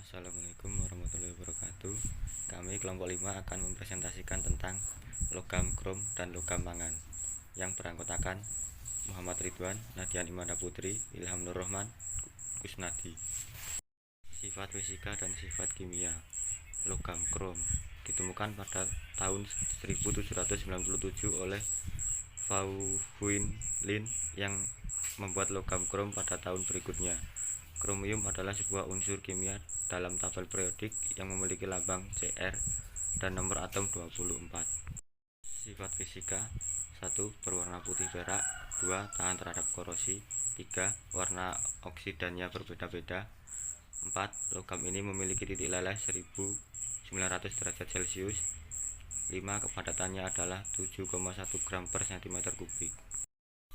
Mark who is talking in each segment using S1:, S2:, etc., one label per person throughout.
S1: Assalamualaikum warahmatullahi wabarakatuh. Kami kelompok 5 akan mempresentasikan tentang logam krom dan logam mangan yang beranggotakan Muhammad Ridwan, Nadian Imanda Putri, Ilham Nur Rahman, Kusnadi. Sifat fisika dan sifat kimia. Logam krom ditemukan pada tahun 1797 oleh Vauquelin yang membuat logam krom pada tahun berikutnya. Kromium adalah sebuah unsur kimia dalam tabel periodik yang memiliki lambang Cr dan nomor atom 24. Sifat fisika: 1. Berwarna putih perak. 2. Tahan terhadap korosi. 3. Warna oksidannya berbeda-beda. 4. Logam ini memiliki titik leleh 1900 derajat Celcius. 5. Kepadatannya adalah 7,1 gram per cm kubik.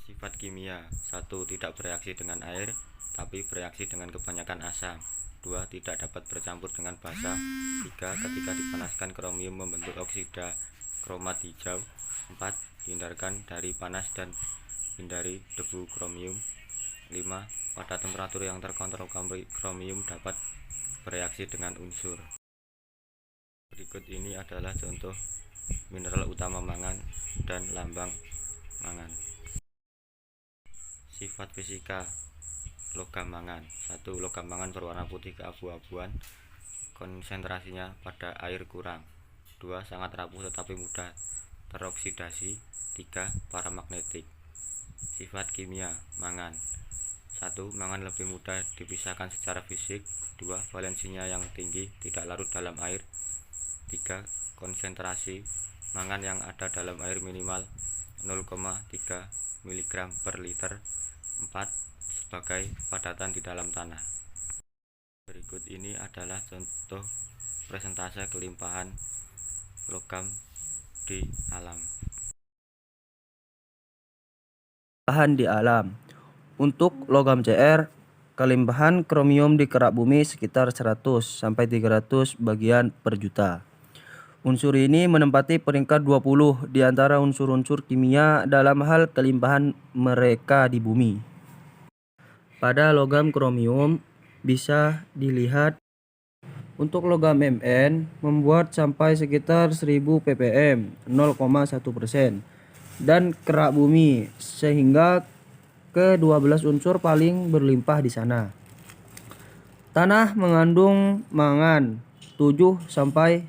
S1: Sifat kimia: 1. Tidak bereaksi dengan air, tapi bereaksi dengan kebanyakan asam. 2. Tidak dapat bercampur dengan basa. 3. Ketika dipanaskan kromium membentuk oksida kromat hijau. 4. Hindarkan dari panas dan hindari debu kromium. 5. Pada temperatur yang terkontrol kromium dapat bereaksi dengan unsur. Berikut ini adalah contoh mineral utama mangan dan lambang mangan. Sifat fisika logam mangan: 1. Logam mangan berwarna putih keabu-abuan, konsentrasinya pada air kurang. 2. Sangat rapuh tetapi mudah teroksidasi. 3. Paramagnetik. Sifat kimia mangan: 1. Mangan lebih mudah dipisahkan secara fisik. 2. Valensinya yang tinggi, tidak larut dalam air. 3. Konsentrasi mangan yang ada dalam air minimal 0,3 mg per liter. 4. Sebagai padatan di dalam tanah. Berikut ini adalah contoh presentase kelimpahan logam di alam.
S2: Kelimpahan di alam. Untuk logam Cr, kelimpahan kromium di kerak bumi sekitar 100-300 bagian per juta. Unsur ini menempati peringkat 20 di antara unsur-unsur kimia dalam hal kelimpahan mereka di bumi. Pada logam kromium bisa dilihat untuk logam Mn membuat sampai sekitar 1000 ppm 0,1%, dan kerak bumi sehingga ke-12 unsur paling berlimpah di sana. Tanah mengandung mangan 7-9000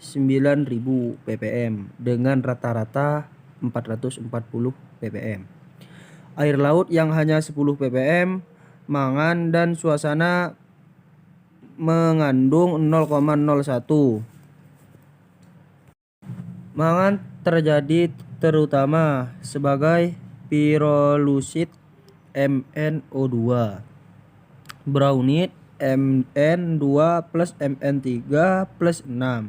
S2: ppm dengan rata-rata 440 ppm. Air laut yang hanya 10 ppm mangan dan suasana mengandung 0,01. Mangan terjadi terutama sebagai pirolusit MnO2, braunit Mn2 plus Mn3 plus 6,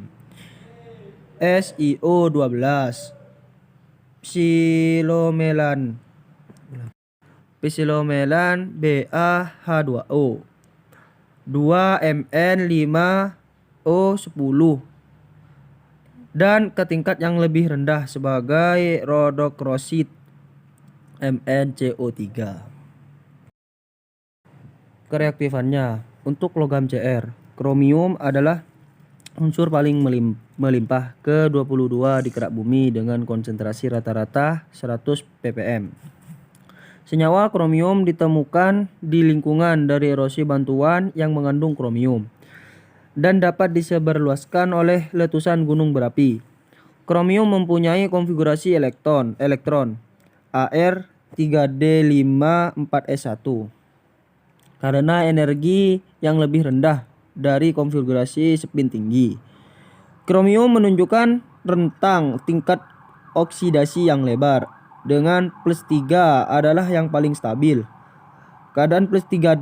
S2: SiO12, psilomelan BaH2O, 2Mn5O10, dan ke tingkat yang lebih rendah sebagai rodokrosit MnCO3. Kereaktifannya: untuk logam Cr, kromium adalah unsur paling melimpah ke-22 di kerak bumi dengan konsentrasi rata-rata 100 ppm. Senyawa kromium ditemukan di lingkungan dari erosi bantuan yang mengandung kromium dan dapat disebarluaskan oleh letusan gunung berapi. Kromium mempunyai konfigurasi elektron Ar3d5-4s1 karena energi yang lebih rendah dari konfigurasi spin tinggi. Kromium menunjukkan rentang tingkat oksidasi yang lebar, dengan plus 3 adalah yang paling stabil. Keadaan plus 3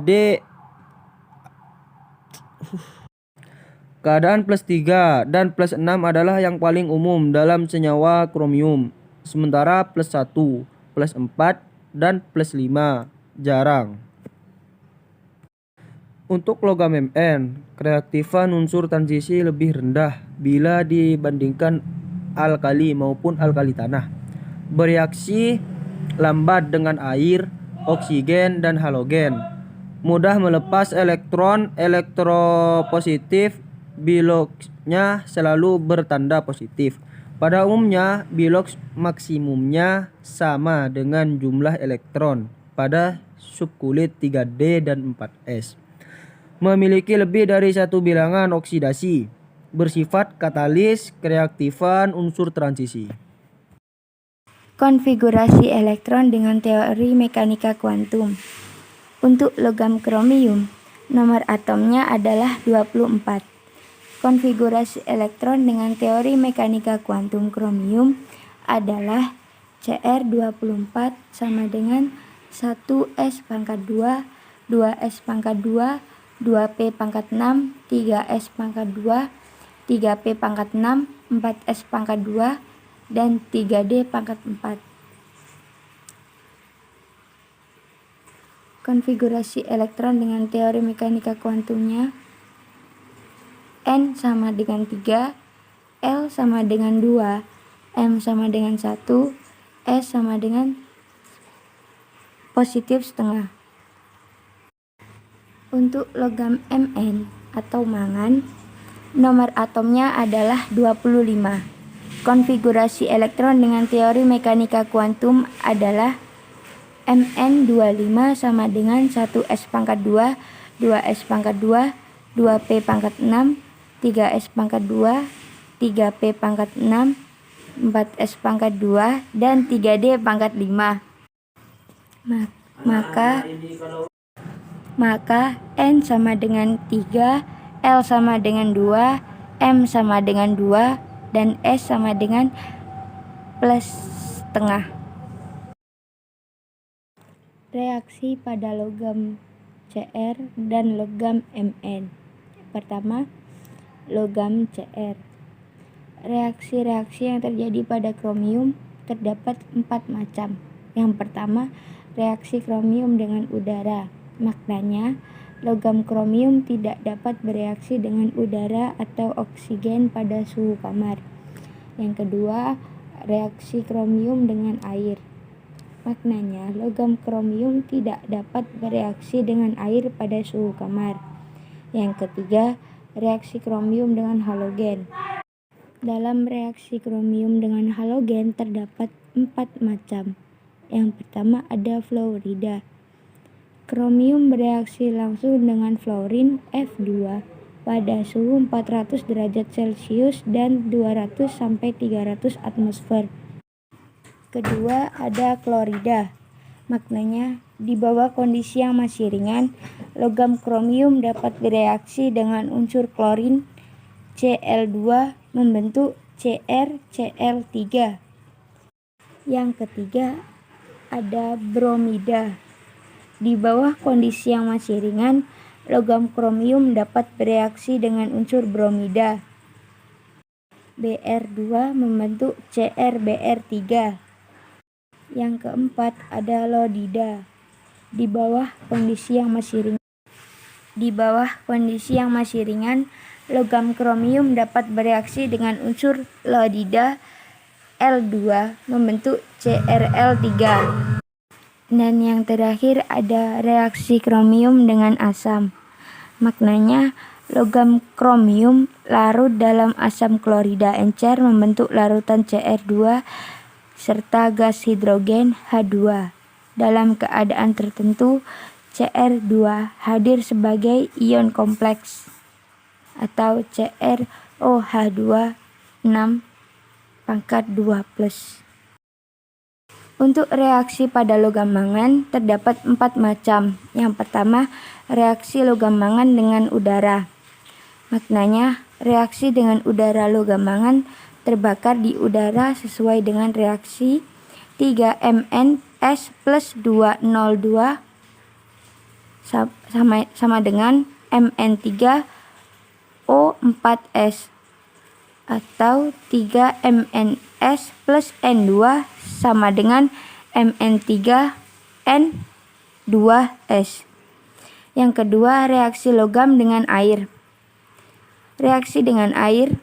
S2: dan plus 6 adalah yang paling umum dalam senyawa kromium, sementara plus 1, plus 4, dan plus 5 jarang. Untuk logam Mn, kereaktifan unsur transisi lebih rendah bila dibandingkan alkali maupun alkali tanah. Bereaksi lambat dengan air, oksigen, dan halogen. mudah melepas elektron elektropositif, Biloxnya selalu bertanda positif. Pada umumnya, Bilox maksimumnya sama dengan jumlah elektron pada subkulit 3D dan 4S. Memiliki lebih dari satu bilangan oksidasi, bersifat katalis, kereaktifan unsur transisi.
S3: Konfigurasi elektron dengan teori mekanika kuantum. Untuk logam kromium, nomor atomnya adalah 24. Konfigurasi elektron dengan teori mekanika kuantum kromium adalah Cr24 sama dengan 1s pangkat 2, 2s pangkat 2, 2p pangkat 6, 3s pangkat 2, 3p pangkat 6, 4s pangkat 2, dan 3d pangkat 4. Konfigurasi elektron dengan teori mekanika kuantumnya: N sama dengan 3, L sama dengan 2, M sama dengan 1, S sama dengan positif setengah. Untuk logam Mn atau mangan, nomor atomnya adalah 25. Konfigurasi elektron dengan teori mekanika kuantum adalah Mn25 sama dengan 1s pangkat 2, 2s pangkat 2, 2p pangkat 6, 3s pangkat 2, 3p pangkat 6, 4s pangkat 2, dan 3d pangkat 5. Maka N sama dengan 3, L sama dengan 2, M sama dengan 2, dan S sama dengan plus setengah. Reaksi pada logam Cr dan logam Mn. Pertama, logam Cr. Reaksi-reaksi yang terjadi pada kromium terdapat 4 macam. Yang pertama, reaksi kromium dengan udara. Maknanya, logam kromium tidak dapat bereaksi dengan udara atau oksigen pada suhu kamar. Yang kedua, reaksi kromium dengan air. Maknanya, logam kromium tidak dapat bereaksi dengan air pada suhu kamar. Yang ketiga, reaksi kromium dengan halogen. Dalam reaksi kromium dengan halogen terdapat 4 macam. Yang pertama ada fluorida. Kromium bereaksi langsung dengan fluorin F2 pada suhu 400 derajat Celcius dan 200 sampai 300 atmosfer. Kedua, ada klorida. Maknanya, di bawah kondisi yang masih ringan, logam kromium dapat bereaksi dengan unsur klorin Cl2 membentuk CrCl3. Yang ketiga, ada bromida. Di bawah kondisi yang masih ringan, logam kromium dapat bereaksi dengan unsur bromida. Br2 membentuk CrBr3. Yang keempat ada lodida. Di bawah kondisi yang masih ringan, logam kromium dapat bereaksi dengan unsur lodida L2 membentuk CrL3. Dan yang terakhir ada reaksi kromium dengan asam. Maknanya, logam kromium larut dalam asam klorida encer membentuk larutan Cr2 serta gas hidrogen H2. Dalam keadaan tertentu, Cr2 hadir sebagai ion kompleks atau CrOH2 6 pangkat 2+. Untuk reaksi pada logam mangan terdapat 4 macam. Yang pertama, reaksi logam mangan dengan udara. Maknanya, reaksi dengan udara logam mangan terbakar di udara sesuai dengan reaksi 3MnS plus 202 sama dengan Mn3O4S atau 3MnS plus N2 sama dengan Mn3N2S. Yang kedua, reaksi logam dengan air. Reaksi dengan air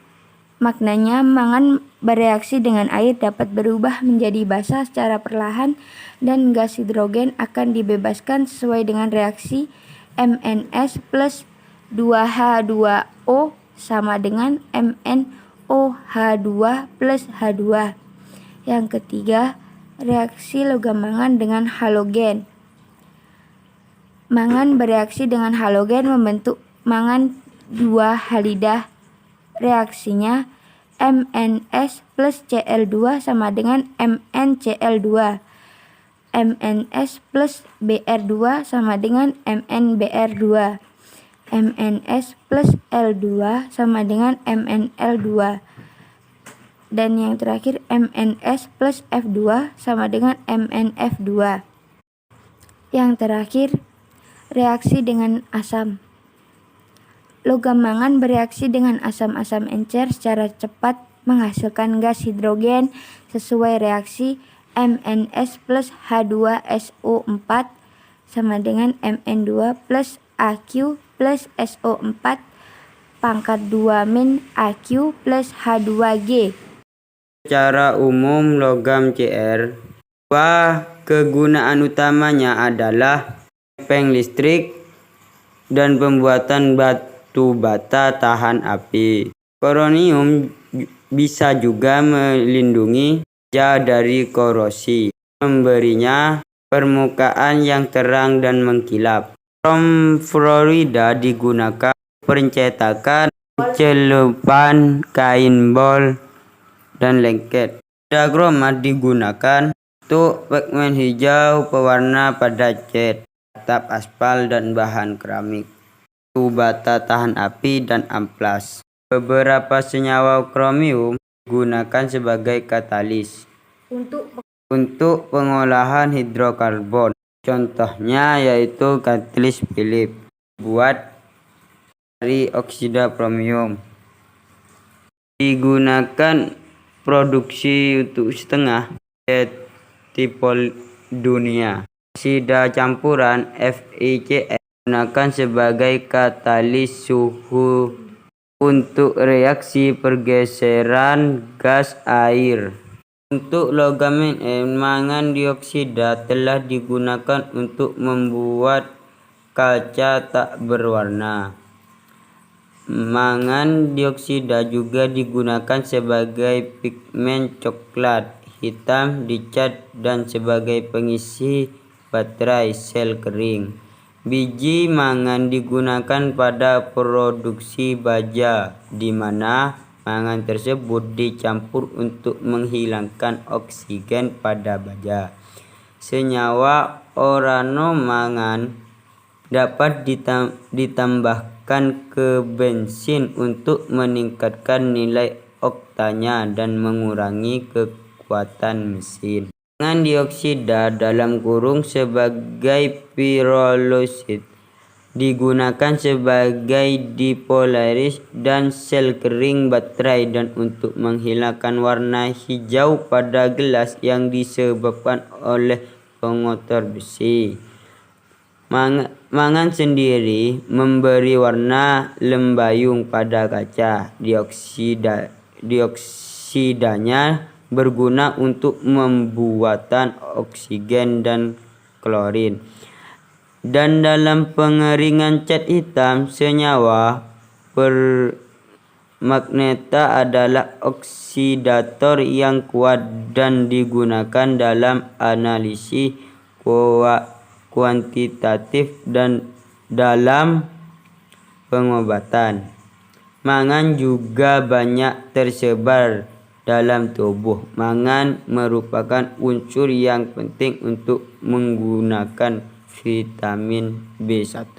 S3: maknanya mangan bereaksi dengan air dapat berubah menjadi basa secara perlahan dan gas hidrogen akan dibebaskan sesuai dengan reaksi MnS plus 2H2O sama dengan MnOH2 plus H2. Yang ketiga, reaksi logam mangan dengan halogen. Mangan bereaksi dengan halogen membentuk mangan 2 halidah. Reaksinya MnS plus Cl2 sama dengan MnCl2. MnS plus Br2 sama dengan MnBr2. MnS plus L2 sama dengan MnL2. Dan yang terakhir MnS plus F2 sama dengan MnF2. Yang terakhir, reaksi dengan asam. Logam mangan bereaksi dengan asam-asam encer secara cepat menghasilkan gas hidrogen sesuai reaksi MnS plus H2SO4 sama dengan Mn2 plus Aq plus SO4 pangkat 2 min Aq plus H2G.
S4: Secara umum logam Cr, kegunaan utamanya adalah peng listrik dan pembuatan batu bata tahan api. Kronium bisa juga melindungi baja dari korosi, memberinya permukaan yang terang dan mengkilap. Krom fluorida digunakan pencetakan celupan kain bol dan lengket. Kromat digunakan untuk pigmen hijau pewarna pada cat, atap aspal dan bahan keramik, batu bata tahan api dan amplas. Beberapa senyawa kromium digunakan sebagai katalis untuk pengolahan hidrokarbon. Contohnya yaitu katalis Phillips buat dari oksida kromium. Digunakan produksi untuk setengah tipe dunia. Oksida campuran FeCl digunakan sebagai katalis suhu untuk reaksi pergeseran gas air. Untuk logam Mn, mangan dioksida telah digunakan untuk membuat kaca tak berwarna. Mangan dioksida juga digunakan sebagai pigmen coklat hitam di cat dan sebagai pengisi baterai sel kering. Biji mangan digunakan pada produksi baja, di mana mangan tersebut dicampur untuk menghilangkan oksigen pada baja. Senyawa oranomangan dapat ditambahkan ke bensin untuk meningkatkan nilai oktanya dan mengurangi kekuatan mesin. Mangan dioksida sebagai pirolusit digunakan sebagai dipolaris dan sel kering baterai dan untuk menghilangkan warna hijau pada gelas yang disebabkan oleh pengotor besi. Mangan sendiri memberi warna lembayung pada kaca. Dioksidanya berguna untuk pembuatan oksigen dan klorin. Dan dalam pengeringan cat hitam, senyawa permagneta adalah oksidator yang kuat dan digunakan dalam analisis kuantitatif dan dalam pengobatan. Mangan juga banyak tersebar dalam tubuh. Mangan merupakan unsur yang penting untuk menggunakan vitamin B1.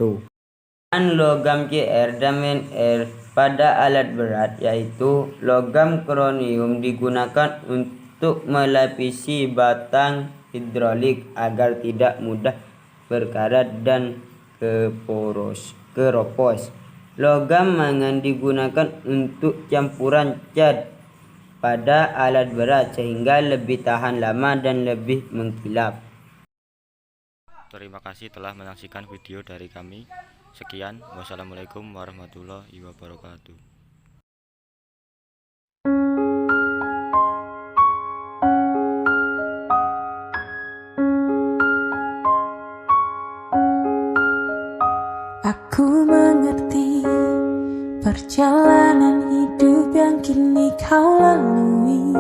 S4: Dan logam Cr dan Mn pada alat berat yaitu logam kronium digunakan untuk melapisi batang hidrolik agar tidak mudah berkarat dan keropos. Logam mangan digunakan untuk campuran cat pada alat berat sehingga lebih tahan lama dan lebih mengkilap.
S1: Terima kasih telah menyaksikan video dari kami. Sekian, wassalamualaikum warahmatullahi wabarakatuh.
S5: Jalanan hidup yang kini kau lalui,